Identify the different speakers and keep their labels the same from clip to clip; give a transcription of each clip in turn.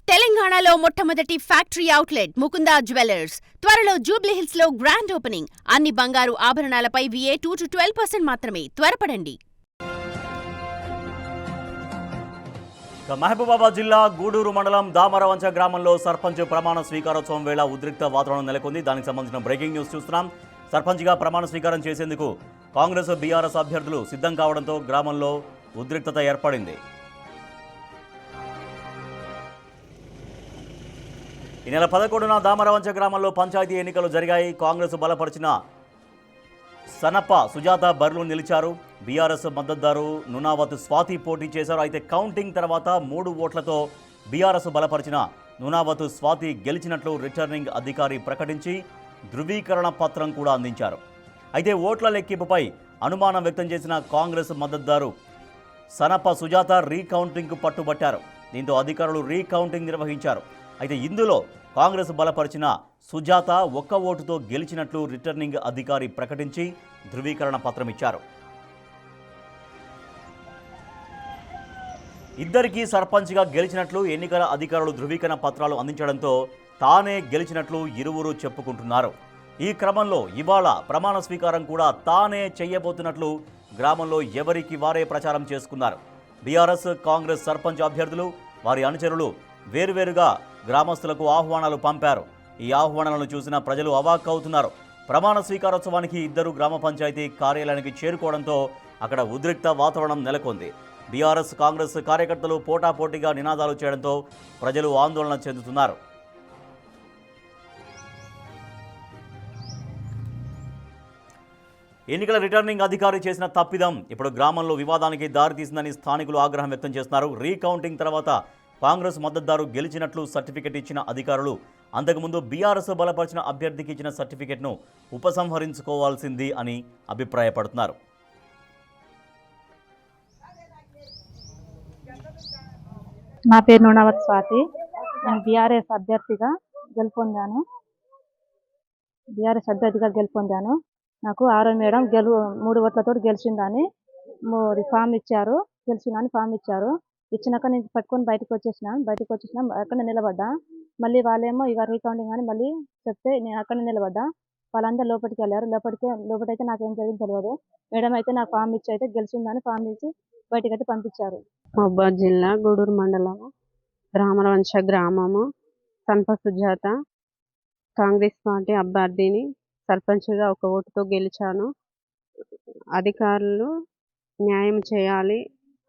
Speaker 1: తెలంగాణలో మొట్టమొదటి factory outlet Mukunda jewellers త్వరలో జూబ్లీహిల్స్ లో గ్రాండ్ ఓపెనింగ్. అన్ని బంగారు ఆభరణాలపై VA 2 to 12% మాత్రమే. త్వరపడండి.
Speaker 2: మహబూబాబాద్ జిల్లా గూడూరు మండలం దామరవంచ గ్రామంలో సర్పంచ్ ప్రమాణ స్వీకారోత్సవం వేళ ఉద్రిక్త వాతావరణం నెలకొంది. దానికి సంబంధించిన బ్రేకింగ్ న్యూస్ చూస్తున్నాం. సర్పంచ్గా ప్రమాణ స్వీకారం చేసేందుకు కాంగ్రెస్ బీఆర్ఎస్ అభ్యర్థులు సిద్ధం కావడంతో గ్రామంలో ఉద్రిక్తత ఏర్పడింది. ఈ నెల 11న దామరవంచ గ్రామంలో పంచాయతీ ఎన్నికలు జరిగాయి. కాంగ్రెస్ బలపరిచిన సనప్ప సుజాత బరిలో నిలిచారు. బీఆర్ఎస్ మద్దతుదారు నునావత్ స్వాతి పోటీ చేశారు. అయితే కౌంటింగ్ తర్వాత 3 ఓట్లతో బీఆర్ఎస్ బలపరిచిన నునావత్ స్వాతి గెలిచినట్లు రిటర్నింగ్ అధికారి ప్రకటించి ధృవీకరణ పత్రం కూడా అందించారు. అయితే ఓట్ల లెక్కింపుపై అనుమానం వ్యక్తం చేసిన కాంగ్రెస్ మద్దతుదారు సనప్ప సుజాత రీకౌంటింగ్కు పట్టుబట్టారు. దీంతో అధికారులు రీకౌంటింగ్ నిర్వహించారు. అయితే ఇందులో కాంగ్రెస్ బలపరిచిన సుజాత 1 ఓటుతో గెలిచినట్లు రిటర్నింగ్ అధికారి ప్రకటించి ధృవీకరణ పత్రం ఇచ్చారు. ఇద్దరికీ సర్పంచ్గా గెలిచినట్లు ఎన్నికల అధికారులు ధృవీకరణ పత్రాలు అందించడంతో తానే గెలిచినట్లు ఇరువురు చెప్పుకుంటున్నారు. ఈ క్రమంలో ఇవాళ ప్రమాణ స్వీకారం కూడా తానే చేయబోతున్నట్లు గ్రామంలో ఎవరికి వారే ప్రచారం చేసుకున్నారు. బీఆర్ఎస్ కాంగ్రెస్ సర్పంచ్ అభ్యర్థులు వారి అనుచరులు వేరువేరుగా గ్రామస్తులకు ఆహ్వానాలు పంపారు. ఈ ఆహ్వానాలను చూసిన ప్రజలు అవాక్కవుతున్నారు. ప్రమాణ స్వీకారోత్సవానికి ఇద్దరు గ్రామ పంచాయతీ కార్యాలయానికి చేరుకోవడంతో అక్కడ ఉద్రిక్త వాతావరణం నెలకొంది. బీఆర్ఎస్ కాంగ్రెస్ కార్యకర్తలు పోటాపోటీగా నినాదాలు చేయడంతో ప్రజలు ఆందోళన చెందుతున్నారు. ఎన్నికల రిటర్నింగ్ అధికారి చేసిన తప్పిదం ఇప్పుడు గ్రామంలో వివాదానికి దారితీసిందని స్థానికులు ఆగ్రహం వ్యక్తం చేస్తున్నారు. రీకౌంటింగ్ తర్వాత కాంగ్రెస్ మద్దతుదారు గెలిచినట్లు సర్టిఫికెట్ ఇచ్చిన అధికారులు అంతకుముందు బీఆర్ఎస్ బలపరిచిన అభ్యర్థికి ఇచ్చిన సర్టిఫికెట్ను ఉపసంహరించుకోవాల్సింది అని అభిప్రాయపడుతున్నారు.
Speaker 3: నా పేరు నునావత్ స్వాతి. నేను బీఆర్ఎస్ అభ్యర్థిగా గెలుపొందాను. నాకు ఆరో మేడం 3 ఓట్లతో గెలిచిందని ఫామ్ ఇచ్చారు. గెలిచిందని ఫామ్ ఇచ్చారు. ఇచ్చినాక నేను పట్టుకొని బయటకు వచ్చేసిన అక్కడ నిలబడ్డా. మళ్ళీ వాళ్ళేమో ఇక రీకౌంటింగ్ అని మళ్ళీ చెప్తే నేను అక్కడ నిలబడ్డా. వాళ్ళందరూ లోపలికి వెళ్ళారు. లోపలైతే నాకేం జరిగింది తెలియదు. మేడం అయితే నాకు ఫామ్ ఇచ్చి అయితే గెలిచిందని ఫామ్ ఇచ్చి బయటకు అయితే పంపించారు.
Speaker 4: మహబూబాబాద్ జిల్లా గూడూరు మండలము దామరవంచ గ్రామము సనప్ప సుజాత కాంగ్రెస్ పార్టీ అభ్యర్థిని సర్పంచ్గా 1 ఓటుతో గెలిచాను. అధికారులు న్యాయం చేయాలి,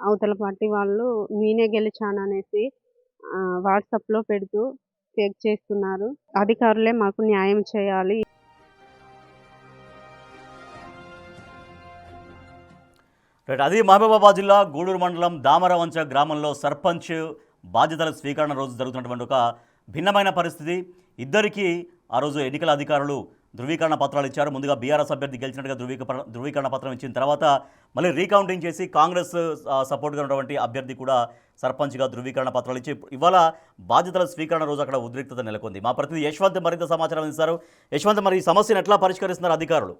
Speaker 4: అవతల పార్టీ వాళ్ళు నేనే గెలిచాను అనేసి వాట్సాప్లో పెడుతూ ఫేక్ చేస్తున్నారు. అధికారులే మాకు న్యాయం చేయాలి.
Speaker 2: అది మహబూబాబాద్ జిల్లా గూడూరు మండలం దామరవంచ గ్రామంలో సర్పంచ్ బాధ్యతల స్వీకరణ రోజు జరుగుతున్నటువంటి ఒక భిన్నమైన పరిస్థితి. ఇద్దరికీ ఆ రోజు ఎన్నికల అధికారులు ధృవీకరణ పత్రాలు ఇచ్చారు. ముందుగా బీఆర్ఎస్ అభ్యర్థి గెలిచినట్టుగా ధృవీకరణ పత్రం ఇచ్చిన తర్వాత మళ్ళీ రీకౌంటింగ్ చేసి కాంగ్రెస్ సపోర్ట్గా ఉన్నటువంటి అభ్యర్థి కూడా సర్పంచ్గా ధృవీకరణ పత్రాలు ఇచ్చి ఇవాళ బాధ్యతల స్వీకరణ రోజు అక్కడ ఉద్రిక్తత నెలకొంది. మా ప్రతినిధి యశ్వంత్ మరింత సమాచారం ఇస్తారు. యశ్వంత్, మరి ఈ సమస్యను ఎట్లా పరిష్కరిస్తున్నారు అధికారులు?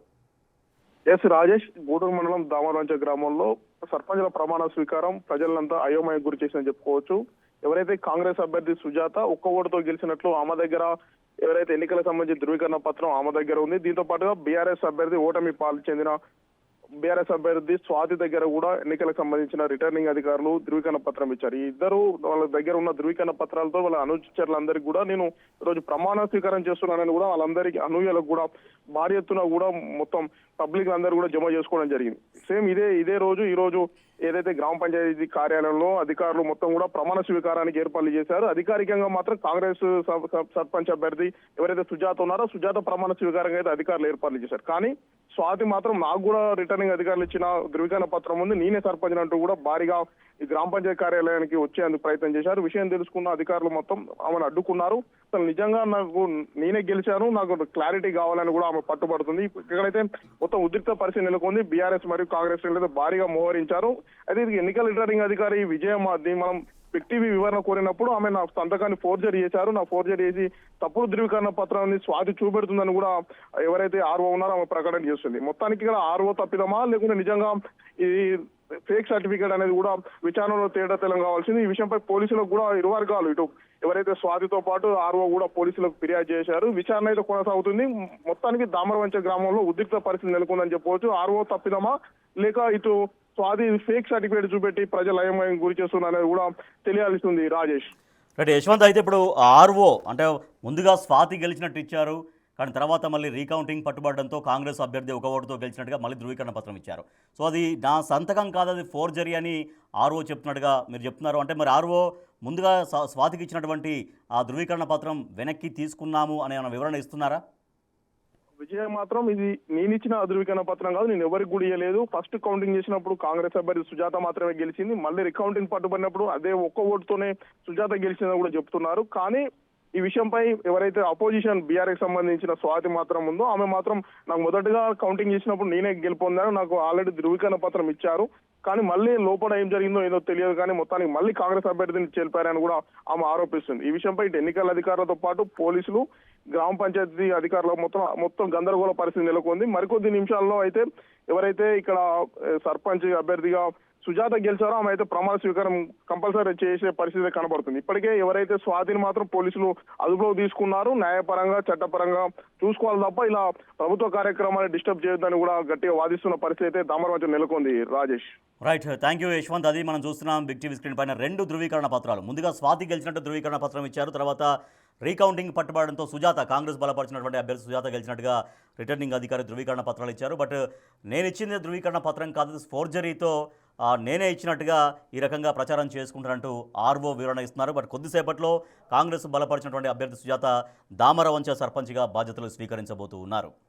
Speaker 5: రాజేష్, గూడూరు మండలం దామరవంచ గ్రామంలో సర్పంచ్ల ప్రమాణ స్వీకారం ప్రజలంతా అయోమయం గురి చేసిందని చెప్పుకోవచ్చు. ఎవరైతే కాంగ్రెస్ అభ్యర్థి సుజాత 1 ఓటుతో గెలిచినట్లు ఆమె దగ్గర ఎవరైతే ఎన్నికలకు సంబంధించి ధృవీకరణ పత్రం ఆమె దగ్గర ఉంది. దీంతో పాటుగా బీఆర్ఎస్ అభ్యర్థి ఓటమి పాలు చెందిన బీఆర్ఎస్ అభ్యర్థి స్వాతి దగ్గర కూడా ఎన్నికలకు సంబంధించిన రిటర్నింగ్ అధికారులు ధృవీకరణ పత్రం ఇచ్చారు. ఈ ఇద్దరు వాళ్ళ దగ్గర ఉన్న ధృవీకరణ పత్రాలతో వాళ్ళ అనుచరులందరికీ కూడా నేను రోజు ప్రమాణ స్వీకారం చేస్తున్నానని కూడా వాళ్ళందరికీ అనూహ్యులకు కూడా భారీ ఎత్తున కూడా మొత్తం పబ్లిక్ అందరూ కూడా జమ చేసుకోవడం జరిగింది. సేమ్ ఇదే రోజు ఈ రోజు ఏదైతే గ్రామ పంచాయతీ కార్యాలయంలో అధికారులు మొత్తం కూడా ప్రమాణ స్వీకారానికి ఏర్పాట్లు చేశారు. అధికారికంగా మాత్రం కాంగ్రెస్ సర్పంచ్ అభ్యర్థి ఎవరైతే సుజాత ఉన్నారో సుజాత ప్రమాణ స్వీకారంగా అయితే అధికారులు ఏర్పాట్లు చేశారు. కానీ స్వాతి మాత్రం నాకు కూడా రిటర్నింగ్ అధికారులు ఇచ్చిన ధృవీకరణ పత్రం ఉంది, నేనే సర్పంచ్ అంటూ కూడా భారీగా ఈ గ్రామ పంచాయతీ కార్యాలయానికి వచ్చేందుకు ప్రయత్నం చేశారు. విషయం తెలుసుకున్న అధికారులు మొత్తం ఆమెను అడ్డుకున్నారు. అసలు నిజంగా నేనే గెలిచాను, నాకు క్లారిటీ కావాలని కూడా ఆమె పట్టుబడుతుంది. ఇక్కడైతే మొత్తం ఉద్రిక్త పరిస్థితి నెలకొంది. బీఆర్ఎస్ మరియు కాంగ్రెస్ భారీగా మోహరించారు. అయితే ఇది ఎన్నికల రిటర్నింగ్ అధికారి విజయం మనం వ్యక్తివి వివరణ కోరినప్పుడు ఆమె నా సంతకాన్ని ఫోర్జరీ చేశారు. నా ఫోర్జరీ చేసి తప్పుడు ధృవీకరణ పత్రాన్ని స్వాతి చూపెడుతుందని కూడా ఎవరైతే ఆర్ఓ ఉన్నారో ఆమె ప్రకటన చేస్తుంది. మొత్తానికి ఇక్కడ ఆర్ఓ తప్పిదమా లేకుంటే నిజంగా ఈ ఫేక్ సర్టిఫికేట్ అనేది కూడా విచారణలో తేడా తెలం కావాల్సింది. ఈ విషయంపై పోలీసులకు కూడా ఇరు వర్గాలు ఇటు ఎవరైతే స్వాతితో పాటు ఆర్ఓ కూడా పోలీసులకు ఫిర్యాదు చేశారు. విచారణ అయితే కొనసాగుతుంది. మొత్తానికి దామరవంచ గ్రామంలో ఉద్రిక్త పరిస్థితి నెలకొందని చెప్పవచ్చు. ఆర్ఓ తప్పిదమా లేక ఇటు స్వాతి ఫేక్ సర్టిఫికేట్ చూపెట్టి ప్రజల అయోమయం గురి చేస్తుందనేది కూడా తెలియాల్సింది రాజేష్.
Speaker 2: రైట్ యశ్వంత్, అయితే ఇప్పుడు ఆర్ఓ అంటే ముందుగా స్వాతి గెలిచినట్టు ఇచ్చారు, కానీ తర్వాత మళ్ళీ రీకౌంటింగ్ పట్టుబడడంతో కాంగ్రెస్ అభ్యర్థి ఒక ఓటుతో గెలిచినట్టుగా మళ్ళీ ధృవీకరణ పత్రం ఇచ్చారు. సో అది నా సంతకం కాదు, అది ఫోర్జరీ అని ఆర్ఓ చెప్తున్నట్టుగా మీరు చెప్తున్నారు. అంటే మరి ఆర్ఓ ముందుగా స్వాతికి ఇచ్చినటువంటి ఆ ధృవీకరణ పత్రం వెనక్కి తీసుకున్నాము అనే ఏమైనా వివరణ ఇస్తున్నారా?
Speaker 5: విజయం మాత్రం ఇది నేను ఇచ్చిన ధృవీకరణ పత్రం కాదు, నేను ఎవరికి కూడా ఇవ్వలేదు. ఫస్ట్ కౌంటింగ్ చేసినప్పుడు కాంగ్రెస్ అభ్యర్థి సుజాత మాత్రమే గెలిచింది. మళ్ళీ రికౌంటింగ్ పట్టుబడినప్పుడు అదే ఒక్క ఓటుతోనే సుజాత గెలిచిందని కూడా చెప్తున్నారు. కానీ ఈ విషయంపై ఎవరైతే అపోజిషన్ బీఆర్ఎస్ సంబంధించిన స్వాతి మాత్రం ఉందో ఆమె మాత్రం నాకు మొదటగా కౌంటింగ్ చేసినప్పుడు నేనే గెలుపొందాను, నాకు ఆల్రెడీ ధృవీకరణ పత్రం ఇచ్చారు, కానీ మళ్ళీ లోపల ఏం జరిగిందో ఏదో తెలియదు, కానీ మొత్తానికి మళ్ళీ కాంగ్రెస్ అభ్యర్థిని చేల్పారని కూడా ఆమె ఆరోపిస్తుంది. ఈ విషయంపై ఇటు ఎన్నికల అధికారులతో పాటు పోలీసులు, గ్రామ పంచాయతీ అధికారులు మొత్తం గందరగోళ పరిస్థితి నెలకొంది. మరికొద్ది నిమిషాల్లో అయితే ఎవరైతే ఇక్కడ సర్పంచ్ అభ్యర్థిగా సుజాత గెలిచారో ఆమె అయితే ప్రమాణ స్వీకారం కంపల్సరీ చేసే పరిస్థితి కనబడుతుంది. ఇప్పటికే ఎవరైతే స్వాతిని మాత్రం పోలీసులు అదుపులోకి తీసుకున్నారు. న్యాయపరంగా చట్టపరంగా చూసుకోవాలి తప్ప ఇలా ప్రభుత్వ కార్యక్రమాన్ని డిస్టర్బ్ చేయొద్దని కూడా గట్టిగా వాదిస్తున్న పరిస్థితి అయితే దామరవంచ నెలకొంది. Rajesh.
Speaker 2: Right, thank you Yashwant. అది మనం చూస్తున్నాం బిగ్ టీవీ స్క్రీన్ పైన 2 ధృవీకరణ పత్రాలు. ముందుగా స్వాతి గెలిచినట్టు ధృవీకరణ పత్రం ఇచ్చారు, తర్వాత రీకౌంటింగ్ పట్టుబడడంతో సుజాత, కాంగ్రెస్ బలపరిచినటువంటి అభ్యర్థి సుజాత గెలిచినట్టుగా రిటర్నింగ్ అధికారి ధృవీకరణ పత్రాలు ఇచ్చారు. బట్ నేను ఇచ్చింది ధృవీకరణ పత్రం కాదు, ఫోర్జరీతో నేనే ఇచ్చినట్టుగా ఈ రకంగా ప్రచారం చేసుకుంటారంటూ ఆర్ఓ వివరణ ఇస్తున్నారు. బట్ కొద్దిసేపట్లో కాంగ్రెస్ బలపరిచినటువంటి అభ్యర్థి సుజాత దామరవంచ సర్పంచ్గా బాధ్యతలు స్వీకరించబోతూ ఉన్నారు.